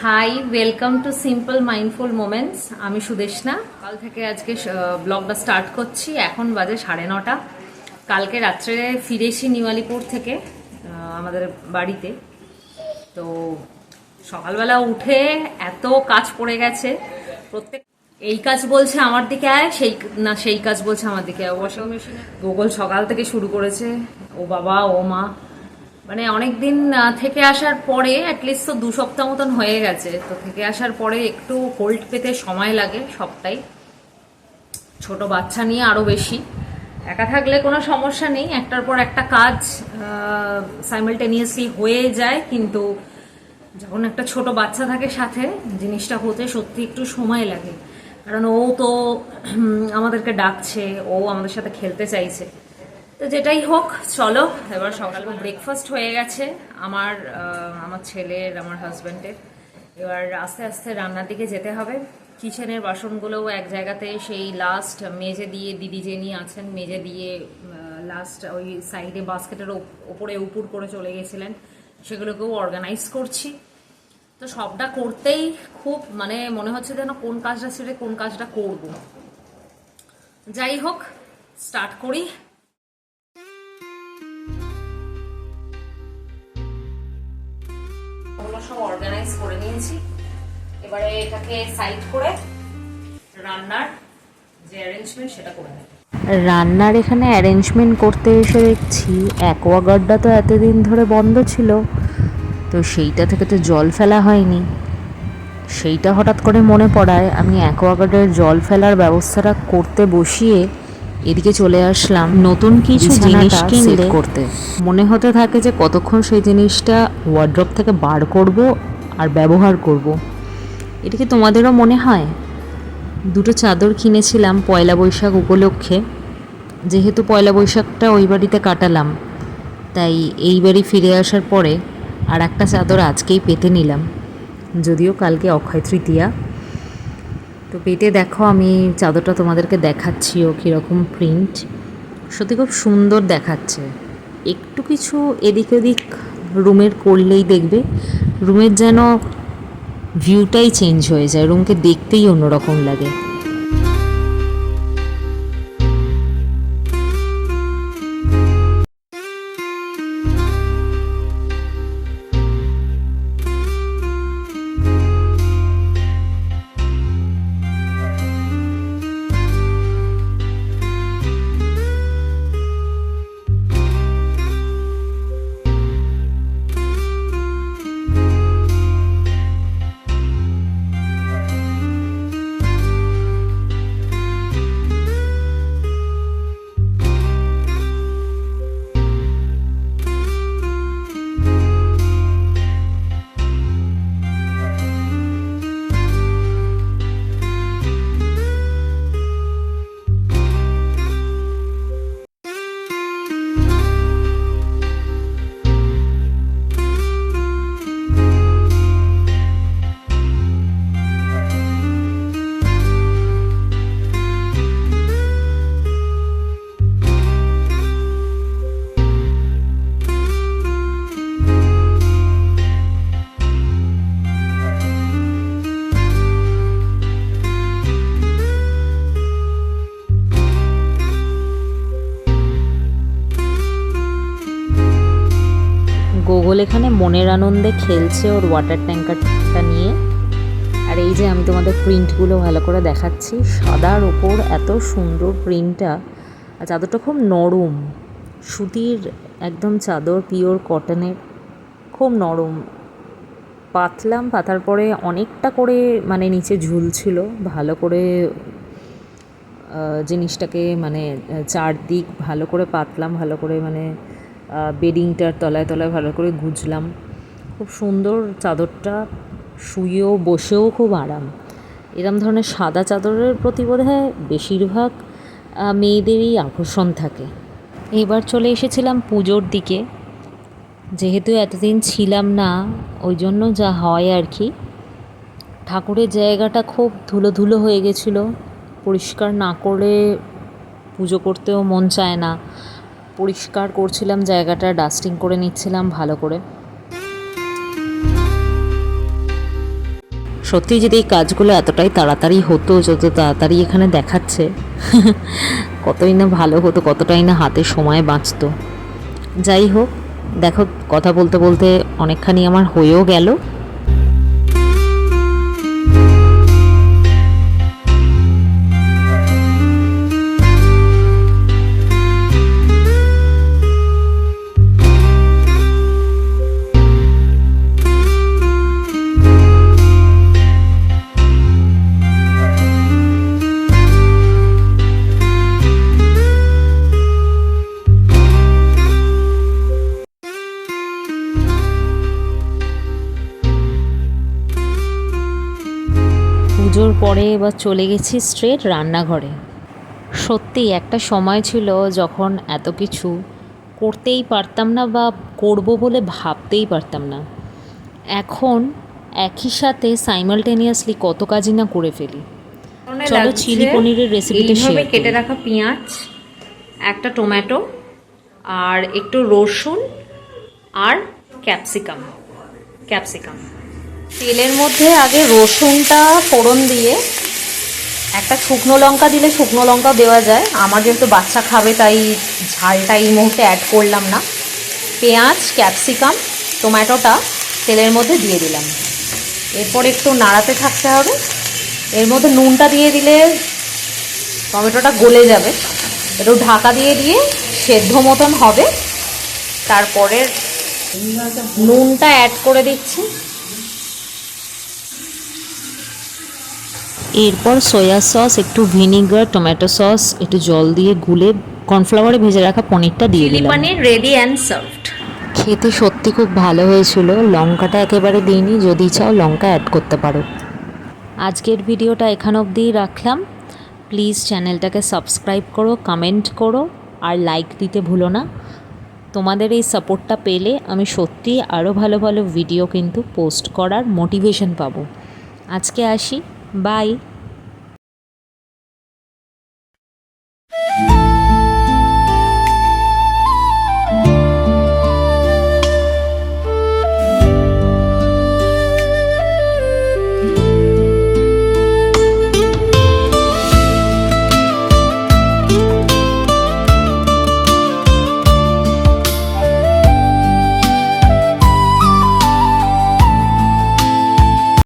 High, welcome to simple mindful moments. আমি সুদেশনা। কাল থেকে আজকে ব্লগটা স্টার্ট করছি। এখন বাজে 9:30। কালকে রাত্রে ফিরেছি নিউ আলিপুর থেকে আমাদের বাড়িতে। তো সকালবেলা উঠে এত কাজ পড়ে গেছে। প্রত্যেক এই কাজ বলছে আমার দিকে আয়, সেই কাজ বলছে আমার দিকে আয়। ওয়াশিং মেশিনে গুগল সকাল থেকে শুরু করেছে। ও বাবা ও মা, মানে অনেকদিন থেকে আসার পরে অ্যাটলিস্ট তো 2 সপ্তাহ মতন হয়ে গেছে। তো থেকে আসার পরে একটু হোল্ড পেতে সময় লাগে সবটাই। ছোট বাচ্চা নিয়ে আরও বেশি। একা থাকলে কোনো সমস্যা নেই, একটার পর একটা কাজ সাইমালটেনিয়াসলি হয়ে যায়, কিন্তু যখন একটা ছোট বাচ্চা থাকে সাথে, জিনিসটা হতে সত্যি একটু সময় লাগে। কারণ ও তো আমাদেরকে ডাকছে, ও আমাদের সাথে খেলতে চাইছে। তো যেটাই হোক, চলো এবার সকালে ব্রেকফাস্ট হয়ে গেছে আমার ছেলের, আমার হাজব্যান্ডের। এবার আস্তে আস্তে রান্নার দিকে যেতে হবে। কিচেনের বাসনগুলোও এক জায়গাতে সেই লাস্ট মেজে দিয়ে, দিদি যিনি আছেন মেজে দিয়ে লাস্ট ওই সাইডে বাস্কেটের ওপরে উপুর করে চলে গেছিলেন, সেগুলোকেও অর্গানাইজ করছি। তো সবটা করতেই খুব মানে মনে হচ্ছে যেন কোন কাজটা ছেড়ে কোন কাজটা করব। যাই হোক, স্টার্ট করি। সব অর্গানাইজ করে নিয়েছি। এবারে এটাকে সাইড করে রান্নার যে অ্যারেঞ্জমেন্ট সেটা করে নেব। রান্নার এখানে অ্যারেঞ্জমেন্ট করতে এসে দেখছি অ্যাকোয়াগার্ডটা তো এতদিন ধরে বন্ধ ছিল, তো সেইটা থেকে তো জল ফেলা হয়নি। সেইটা হঠাৎ করে মনে পড়ায় আমি অ্যাকোয়াগার্ডের জল ফেলার ব্যবস্থাটা করতে বসিয়ে এদিকে চলে আসলাম নতুন কিছু জিনিস কিনতে করতে। মনে হতে থাকে যে কতক্ষণ সেই জিনিসটা ওয়ার্ড্রপ থেকে বার করব আর ব্যবহার করব। এটা কি তোমাদেরও মনে হয়? দুটো চাদর কিনেছিলাম পয়লা বৈশাখ উপলক্ষে। যেহেতু পয়লা বৈশাখটা ওই বাড়িতে কাটালাম, তাই এই বাড়ি ফিরে আসার পরে আর একটা চাদর আজকেই পেতে নিলাম, যদিও কালকে অক্ষয় তৃতীয়া। তো পেতে দেখো আমি চাদরটা তোমাদেরকে দেখাচ্ছিও কীরকম প্রিন্ট। সত্যি খুব সুন্দর দেখাচ্ছে। একটু কিছু এদিক ওদিক রুমের করলেই দেখবে রুমের যেন ভিউটাই চেঞ্জ হয়ে যায়, রুমকে দেখতেই অন্যরকম লাগে। গোগল এখানে মনের আনন্দে খেলছে ওর ওয়াটার ট্যাঙ্কারটা নিয়ে। আর এই যে আমি তোমাদের প্রিন্টগুলো ভালো করে দেখাচ্ছি। সাদার ওপর এত সুন্দর প্রিন্টটা। আর চাদরটা খুব নরম, সুতির একদম চাদর, পিওর কটনের, খুব নরম। পাতলাম, পাতার পরে অনেকটা করে মানে নিচে ঝুলছিল। ভালো করে জিনিসটাকে মানে চারদিক ভালো করে পাতলাম, ভালো করে মানে বেডিংটার তলায় তলায় ভালো করে গুজলাম। খুব সুন্দর চাদরটা, শুয়েও বসেও খুব আরাম। এরম ধরনের সাদা চাদরের প্রতি বোধহয় বেশিরভাগ মেয়েদেরই আকর্ষণ থাকে। এবার চলে এসেছিলাম পুজোর দিকে। যেহেতু এতদিন ছিলাম না, ওই জন্য যা হয় আর কি। ঠাকুরের জায়গাটা খুব ধুলো ধুলো হয়ে গেছিলো। পরিষ্কার না করে পুজো করতেও মন চায় না। পরিষ্কার করছিলাম জায়গাটা, ডাস্টিং করে নিচ্ছিলাম ভালো করে। সত্যি যদি এই কাজগুলো এতটাই তাড়াতাড়ি হতো, যত তাড়াতাড়ি এখানে দেখাচ্ছে, কতই না ভালো হতো, কতটাই না হাতে সময় বাঁচতো। যাই হোক, দেখো কথা বলতে বলতে অনেকখানি আমার হয়েও গেল। পুজোর পরে এবার চলে গেছি স্ট্রেট রান্নাঘরে। সত্যি একটা সময় ছিল যখন এত কিছু করতেই পারতাম না বা করব বলে ভাবতেই পারতাম না। এখন একই সাথে সাইমালটেনিয়াসলি কত কাজই না করে ফেলি। চলো চিলি পনিরের রেসিপিটা শেয়ার করি। কেটে রাখা পেঁয়াজ, একটা টমেটো, আর একটু রসুন আর ক্যাপসিকাম। তেলের মধ্যে আগে রসুনটা ফোড়ন দিয়ে, একটা শুকনো লঙ্কা দিলে শুকনো লঙ্কা দেওয়া যায়, আমার যেহেতু বাচ্চা খাবে তাই ঝালটা এই মুহূর্তে অ্যাড করলাম না। পেঁয়াজ, ক্যাপসিকাম, টমেটোটা তেলের মধ্যে দিয়ে দিলাম। এরপর একটু নাড়াতে থাকতে হবে। এর মধ্যে নুনটা দিয়ে দিলে টমেটোটা গলে যাবে। একটু ঢাকা দিয়ে সেদ্ধ মতন হবে। তারপরে নুনটা অ্যাড করে দিচ্ছি। এরপর সয়া সস, একটু ভিনিগার, টমেটো সস, একটু জল দিয়ে গুলে কর্নফ্লাওয়ারে ভেজে রাখা পনিরটা দিয়ে চিলি দিলাম। পনির রেডি অ্যান্ড সার্ভড। খেতে সত্যি খুব ভালো হয়েছিল। লঙ্কাটা একেবারে দিইনি, যদি চাও লঙ্কা অ্যাড করতে পারো। আজকের ভিডিওটা এখান অবধিই রাখলাম। প্লিজ চ্যানেলটাকে সাবস্ক্রাইব করো, কমেন্ট করো আর লাইক দিতে ভুলো না। তোমাদের এই সাপোর্টটা পেলে আমি সত্যি আরও ভালো ভালো ভিডিও কিন্তু পোস্ট করার মোটিভেশন পাবো। আজকে আসি, বাই।